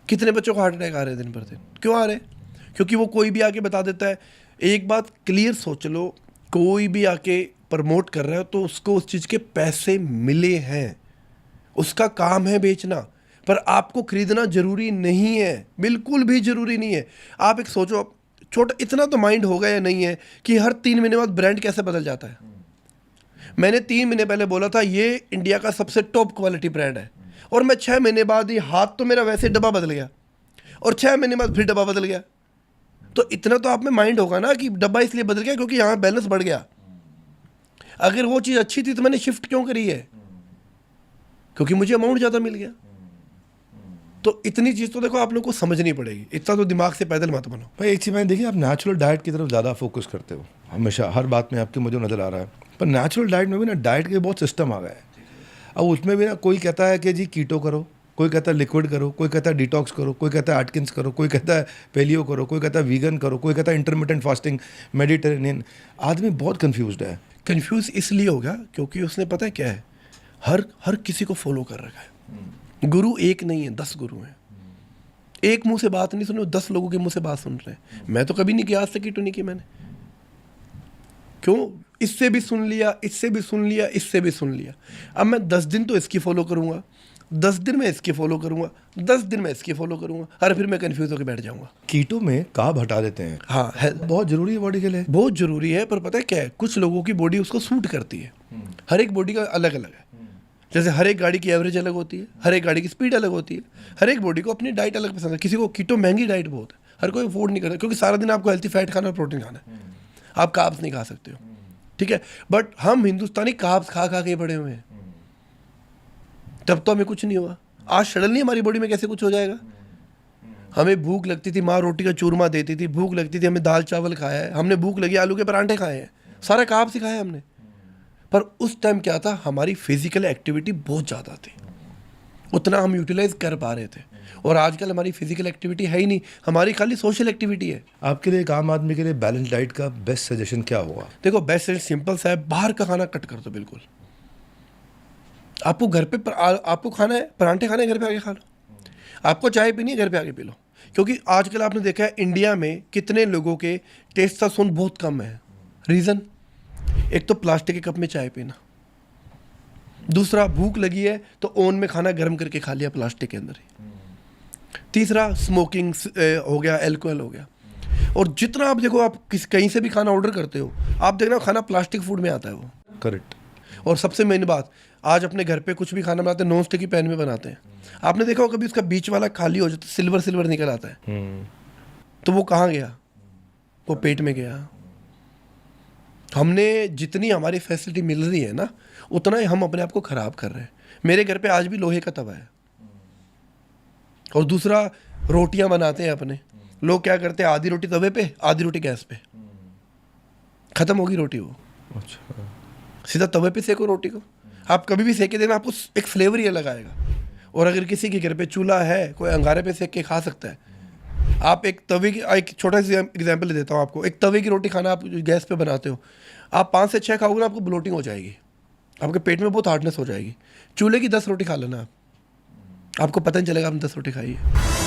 कितने बच्चों को हार्ट अटैक आ रहे हैं दिन पर दिन? क्यों आ रहे हैं? क्योंकि वो कोई भी आके बता देता है। एक बात क्लियर सोच लो, कोई भी आके प्रमोट कर रहा है तो उसको उस चीज़ के पैसे मिले हैं, उसका काम है बेचना, पर आपको खरीदना जरूरी नहीं है, बिल्कुल भी जरूरी नहीं है। आप एक सोचो, छोटा इतना तो माइंड होगा या नहीं है कि हर 3 महीने बाद ब्रांड कैसे बदल जाता है। मैंने 3 महीने पहले बोला था ये इंडिया का सबसे टॉप क्वालिटी ब्रांड है, और मैं 6 महीने बाद ही हाथ तो मेरा वैसे डब्बा बदल गया, और 6 महीने बाद फिर डब्बा बदल गया। तो इतना तो आप में माइंड होगा ना कि डब्बा इसलिए बदल गया क्योंकि यहाँ बैलेंस बढ़ गया। अगर वो चीज़ अच्छी थी तो मैंने शिफ्ट क्यों करी है? क्योंकि मुझे अमाउंट ज़्यादा मिल गया। तो इतनी चीज़ तो देखो आप लोग को समझनी पड़ेगी, इतना तो दिमाग से पैदल मत बनो। भाई एक चीज़ मैंने देखी, आप नेचुरल डाइट की तरफ ज़्यादा फोकस करते हो हमेशा, हर बात में आपके मुझे नज़र आ रहा है। पर नेचुरल डाइट में भी ना डाइट के बहुत सिस्टम आ गए हैं। अब उसमें भी ना कोई कहता है कि जी कीटो करो, कोई कहता है लिक्विड करो, कोई कहता है डिटॉक्स करो, कोई कहता है एटकिंस करो, कोई कहता है पेलियो करो, कोई कहता है वीगन करो, कोई कहता है इंटरमिटेंट फास्टिंग, मेडिटेरेनियन। आदमी बहुत कन्फ्यूज्ड है। कंफ्यूज इसलिए होगा क्योंकि उसने पता है क्या है, हर किसी को फॉलो कर रखा है। गुरु एक नहीं है, 10 गुरु हैं। एक मुंह से बात नहीं सुन रहे, 10 लोगों के मुंह से बात सुन रहे हैं। मैं तो कभी नहीं किया, आज तक कीटो नहीं की मैंने। क्यों? इससे भी सुन लिया, इससे भी सुन लिया, इससे भी सुन लिया। अब मैं 10 दिन तो इसकी फॉलो करूंगा, 10 दिन में इसकी फॉलो करूंगा, 10 दिन में इसकी फॉलो करूंगा, और फिर मैं कंफ्यूज होकर बैठ जाऊंगा। कीटो में कार्ब हटा देते हैं। हाँ है, बहुत जरूरी है बॉडी के लिए, बहुत जरूरी है। पर पता है क्या है, कुछ लोगों की बॉडी उसको सूट करती है। हर एक बॉडी का अलग अलग है। जैसे हर एक गाड़ी की एवरेज अलग होती है, हर एक गाड़ी की स्पीड अलग होती है, हर एक बॉडी को अपनी डाइट अलग पसंद है। किसी को कीटो महंगी डाइट बहुत है, हर कोई अफोर्ड नहीं करता, क्योंकि सारा दिन आपको हेल्थी फैट खाना और प्रोटीन खाना है, आप कार्ब्स नहीं खा सकते हो, ठीक है। बट हम हिंदुस्तानी कार्ब्स खा खा के बड़े हुए हैं, तब तो हमें कुछ नहीं हुआ। आज सडनली हमारी बॉडी में कैसे कुछ हो जाएगा? हमें भूख लगती थी, माँ रोटी का चूरमा देती थी, भूख लगती थी, हमें दाल चावल खाया है, हमने भूख लगी आलू के परांठे खाए हैं, सारा कार्ब्स ही खाया है हमने। पर उस टाइम क्या था, हमारी फिजिकल एक्टिविटी बहुत ज़्यादा थी, उतना हम यूटिलाइज कर पा रहे थे। और आजकल हमारी फिजिकल एक्टिविटी है ही नहीं, हमारी खाली सोशल एक्टिविटी है। आपके लिए, एक आम आदमी के लिए बैलेंस डाइट का बेस्ट सजेशन क्या होगा? देखो बेस्ट सजेशन सिंपल सा है, बाहर का खाना कट कर दो बिल्कुल। आपको घर पे आपको खाना है, परांठे खाने घर पे आके खा लो, आपको चाय पीनी है घर पे आके पी लो। क्योंकि आजकल आपने देखा है इंडिया में कितने लोगों के टेस्टोस्टेरोन बहुत कम है। रीज़न, एक तो प्लास्टिक के कप में चाय पीना, दूसरा भूख लगी है तो ओवन में खाना गर्म करके खा लिया प्लास्टिक के अंदर ही, तीसरा स्मोकिंग हो गया, एल्कोहल हो गया। और जितना आप देखो, आप कहीं से भी खाना ऑर्डर करते हो, आप देखना खाना प्लास्टिक फूड में आता है वो। करेक्ट। और सबसे मेन बात, आज अपने घर पे कुछ भी खाना बनाते हैं नॉन स्टिक की पैन में बनाते हैं। आपने देखा हो कभी उसका बीच वाला खाली हो जाता है, सिल्वर निकल आता है, तो वो कहाँ गया? वो पेट में गया। हमने जितनी हमारी फैसिलिटी मिल रही है ना, उतना ही हम अपने आप को खराब कर रहे हैं। मेरे घर पे आज भी लोहे का तवा है। और दूसरा, रोटियां बनाते हैं अपने लोग, क्या करते हैं, आधी रोटी तवे पे, आधी रोटी गैस पे, खत्म होगी रोटी वो। अच्छा, सीधा तवे पे सेको रोटी को, आप कभी भी सेके देना, आपको एक फ्लेवर ही अलग आएगा। और अगर किसी के घर पे चूल्हा है, कोई अंगारे पे सेक के खा सकता है। आप एक तवे की, एक छोटा सा एग्जांपल देता हूँ आपको, एक तवे की रोटी खाना आप गैस पे बनाते हो, आप 5 से 6 खाओगे ना, आपको ब्लोटिंग हो जाएगी, आपके पेट में बहुत हार्डनेस हो जाएगी। चूल्हे की 10 रोटी खा लेना आप, आपको पता नहीं चलेगा आपने 10 रोटी खाई है।